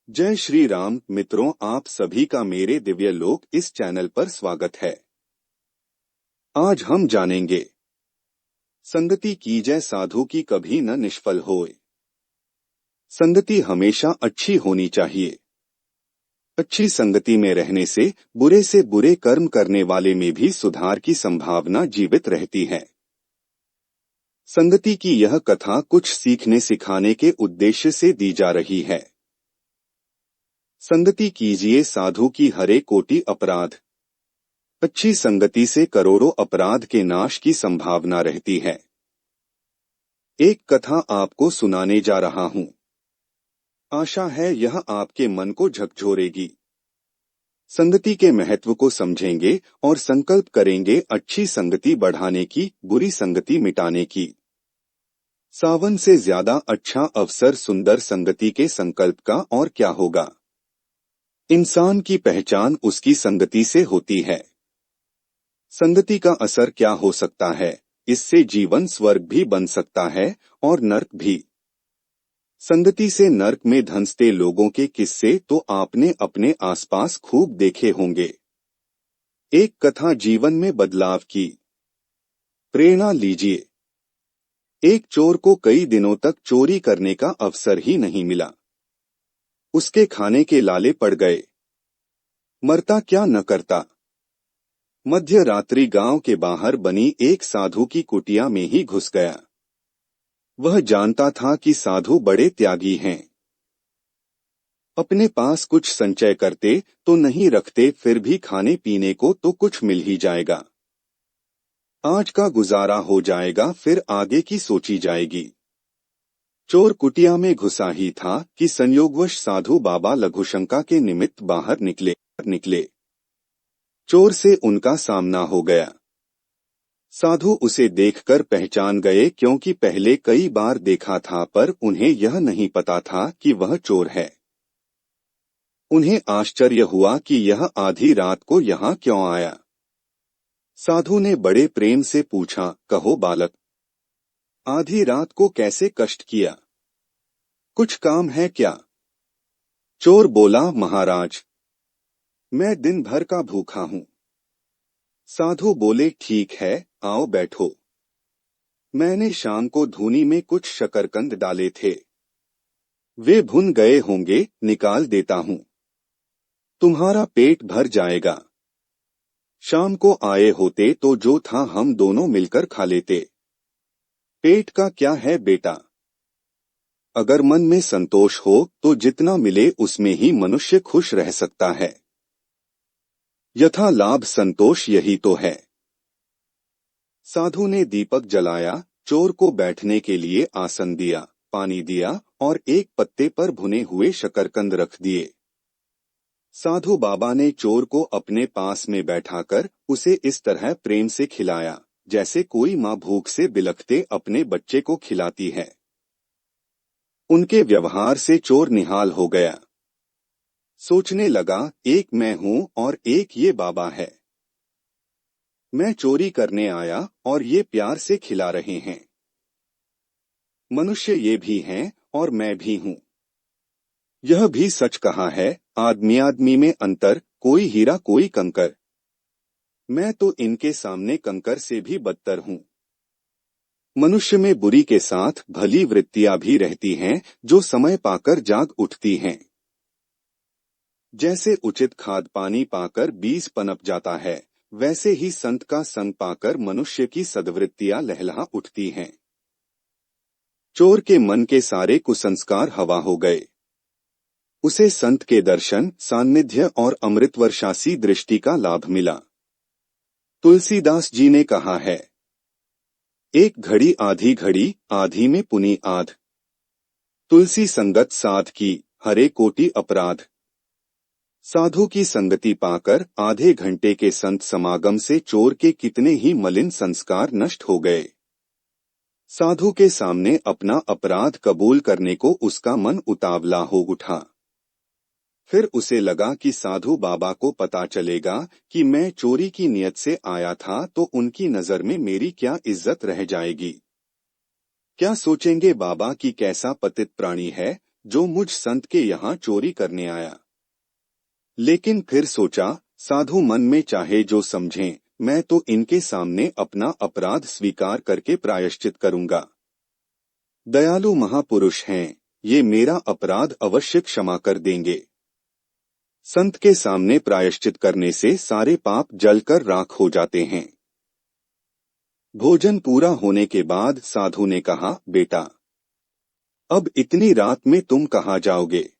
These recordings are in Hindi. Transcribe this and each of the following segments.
जय श्री राम मित्रों, आप सभी का मेरे दिव्य लोक इस चैनल पर स्वागत है। आज हम जानेंगे संगति कीजै साधु की कभी न निष्फल होए। संगति हमेशा अच्छी होनी चाहिए। अच्छी संगति में रहने से बुरे कर्म करने वाले में भी सुधार की संभावना जीवित रहती है। संगति की यह कथा कुछ सीखने सिखाने के उद्देश्य से दी जा रही है। संगति कीजिए साधु की हरे कोटि अपराध। अच्छी संगति से करोड़ों अपराध के नाश की संभावना रहती है। एक कथा आपको सुनाने जा रहा हूं। आशा है यह आपके मन को झकझोरेगी। संगति के महत्व को समझेंगे और संकल्प करेंगे अच्छी संगति बढ़ाने की, बुरी संगति मिटाने की। सावन से ज्यादा अच्छा अवसर सुंदर संगति के संकल्प का और क्या होगा। इंसान की पहचान उसकी संगति से होती है। संगति का असर क्या हो सकता है, इससे जीवन स्वर्ग भी बन सकता है और नर्क भी। संगति से नर्क में धंसते लोगों के किस्से तो आपने अपने आसपास खूब देखे होंगे। एक कथा जीवन में बदलाव की। प्रेरणा लीजिए। एक चोर को कई दिनों तक चोरी करने का अवसर ही नहीं मिला। उसके खाने के लाले पड़ गए। मरता क्या न करता। मध्य रात्रि गांव के बाहर बनी एक साधु की कुटिया में ही घुस गया। वह जानता था कि साधु बड़े त्यागी हैं। अपने पास कुछ संचय करते तो नहीं रखते, फिर भी खाने पीने को तो कुछ मिल ही जाएगा। आज का गुजारा हो जाएगा, फिर आगे की सोची जाएगी। चोर कुटिया में घुसा ही था कि संयोगवश साधु बाबा लघुशंका के निमित्त बाहर निकले। चोर से उनका सामना हो गया। साधु उसे देखकर पहचान गए, क्योंकि पहले कई बार देखा था, पर उन्हें यह नहीं पता था कि वह चोर है। उन्हें आश्चर्य हुआ कि यह आधी रात को यहाँ क्यों आया। साधु ने बड़े प्रेम से पूछा, कहो बालक, आधी रात को कैसे कष्ट किया? कुछ काम है क्या? चोर बोला, महाराज, मैं दिन भर का भूखा हूं। साधु बोले, ठीक है, आओ बैठो। मैंने शाम को धूनी में कुछ शकरकंद डाले थे। वे भुन गए होंगे, निकाल देता हूं। तुम्हारा पेट भर जाएगा। शाम को आए होते तो जो था हम दोनों मिलकर खा लेते। पेट का क्या है बेटा। अगर मन में संतोष हो तो जितना मिले उसमें ही मनुष्य खुश रह सकता है। यथा लाभ संतोष यही तो है। साधु ने दीपक जलाया, चोर को बैठने के लिए आसन दिया, पानी दिया और एक पत्ते पर भुने हुए शकरकंद रख दिए। साधु बाबा ने चोर को अपने पास में बैठाकर उसे इस तरह प्रेम से खिलाया, जैसे कोई माँ भूख से बिलखते अपने बच्चे को खिलाती है। उनके व्यवहार से चोर निहाल हो गया। सोचने लगा, एक मैं हूं और एक ये बाबा है। मैं चोरी करने आया और ये प्यार से खिला रहे हैं। मनुष्य ये भी हैं और मैं भी हूं। यह भी सच कहा है, आदमी आदमी में अंतर, कोई हीरा कोई कंकर। मैं तो इनके सामने कंकर से भी बदतर हूं। मनुष्य में बुरी के साथ भली वृत्तियां भी रहती हैं, जो समय पाकर जाग उठती हैं। जैसे उचित खाद पानी पाकर बीज पनप जाता है, वैसे ही संत का संग पाकर मनुष्य की सद्वृत्तियां लहलहा उठती हैं। चोर के मन के सारे कुसंस्कार हवा हो गए। उसे संत के दर्शन, सान्निध्य और अमृतवर्षासी दृष्टि का लाभ मिला। तुलसीदास जी ने कहा है, एक घड़ी आधी घड़ी, आधी में पुनी आध। तुलसी संगत साध की, हरे कोटि अपराध। साधु की संगति पाकर आधे घंटे के संत समागम से चोर के कितने ही मलिन संस्कार नष्ट हो गए। साधु के सामने अपना अपराध कबूल करने को उसका मन उतावला हो उठा। फिर उसे लगा कि साधु बाबा को पता चलेगा कि मैं चोरी की नियत से आया था, तो उनकी नजर में मेरी क्या इज्जत रह जाएगी। क्या सोचेंगे बाबा कि कैसा पतित प्राणी है, जो मुझ संत के यहाँ चोरी करने आया। लेकिन फिर सोचा, साधु मन में चाहे जो समझें, मैं तो इनके सामने अपना अपराध स्वीकार करके प्रायश्चित करूंगा। दयालु महापुरुष हैं, ये मेरा अपराध अवश्य क्षमा कर देंगे। संत के सामने प्रायश्चित करने से सारे पाप जलकर राख हो जाते हैं। भोजन पूरा होने के बाद साधु ने कहा, बेटा, अब इतनी रात में तुम कहाँ जाओगे?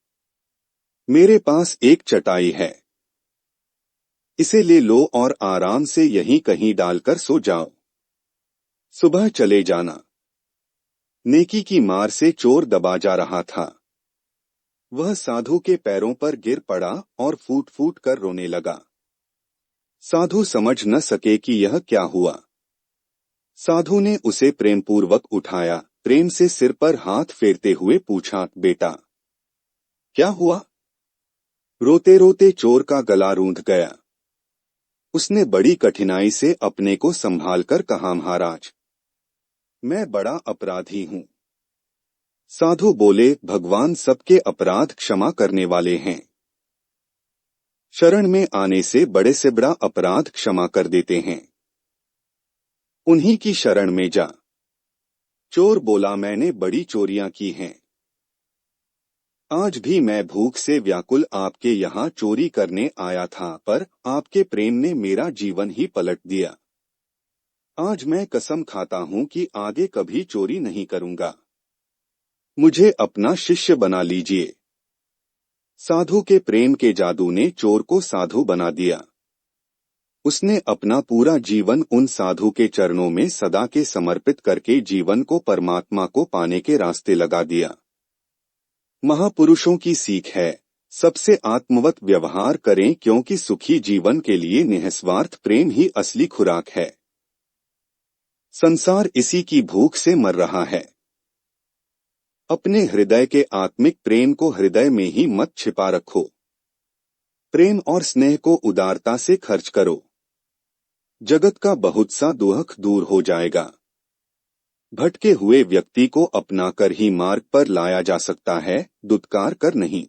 मेरे पास एक चटाई है, इसे ले लो और आराम से यहीं कहीं डालकर सो जाओ। सुबह चले जाना। नेकी की मार से चोर दबा जा रहा था। वह साधु के पैरों पर गिर पड़ा और फूट फूट कर रोने लगा। साधु समझ न सके कि यह क्या हुआ। साधु ने उसे प्रेमपूर्वक उठाया, प्रेम से सिर पर हाथ फेरते हुए पूछा, बेटा, क्या हुआ? रोते रोते चोर का गला रूंध गया। उसने बड़ी कठिनाई से अपने को संभालकर कहा, महाराज, मैं बड़ा अपराधी हूं। साधु बोले, भगवान सबके अपराध क्षमा करने वाले हैं। शरण में आने से बड़े से बड़ा अपराध क्षमा कर देते हैं। उन्हीं की शरण में जा। चोर बोला, मैंने बड़ी चोरियां की हैं। आज भी मैं भूख से व्याकुल आपके यहाँ चोरी करने आया था, पर आपके प्रेम ने मेरा जीवन ही पलट दिया। आज मैं कसम खाता हूं कि आगे कभी चोरी नहीं करूंगा। मुझे अपना शिष्य बना लीजिए। साधु के प्रेम के जादू ने चोर को साधु बना दिया। उसने अपना पूरा जीवन उन साधु के चरणों में सदा के समर्पित करके जीवन को परमात्मा को पाने के रास्ते लगा दिया। महापुरुषों की सीख है, सबसे आत्मवत व्यवहार करें, क्योंकि सुखी जीवन के लिए निस्वार्थ प्रेम ही असली खुराक है। संसार इसी की भूख से मर रहा है। अपने हृदय के आत्मिक प्रेम को हृदय में ही मत छिपा रखो। प्रेम और स्नेह को उदारता से खर्च करो। जगत का बहुत सा दुख दूर हो जाएगा। भटके हुए व्यक्ति को अपनाकर ही मार्ग पर लाया जा सकता है, दुत्कार कर नहीं।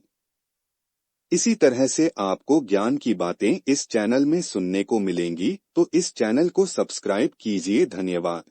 इसी तरह से आपको ज्ञान की बातें इस चैनल में सुनने को मिलेंगी, तो इस चैनल को सब्सक्राइब कीजिए। धन्यवाद।